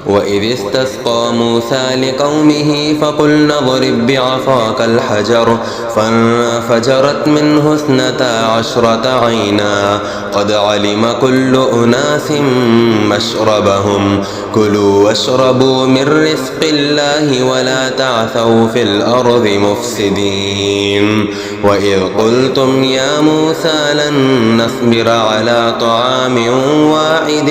وإذ استسقى موسى لقومه فقلنا اضرب بعصاك الحجر فانفجرت منه 12 عينا قد علم كل أناس مشربهم كلوا واشربوا من رزق الله ولا تعثوا في الأرض مفسدين وإذ قلتم يا موسى لن نصبر على طعام واحد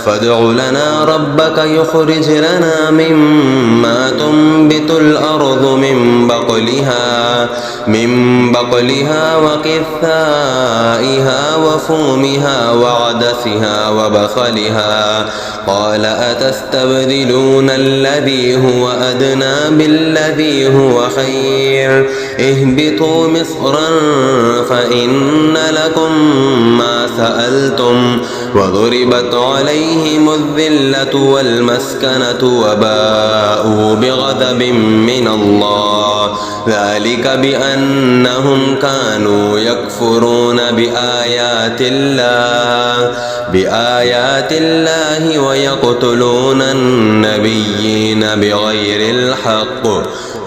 فادع لنا ربك يخرج لنا مما تنبت الأرض من بقلها وقثائها وفومها وعدسها وبصلها قال أتستبدلون الذي هو أدنى بالذي هو خير اهبطوا مصرا فإن لكم ما سألتم وضربت عليهم الذلة والمسكنة وباءوا بغضب من الله ذلك بأنهم كانوا يكفرون بآيات الله ويقتلون النبيين بغير الحق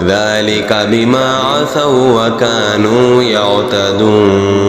ذلك بما عصوا وكانوا يعتدون.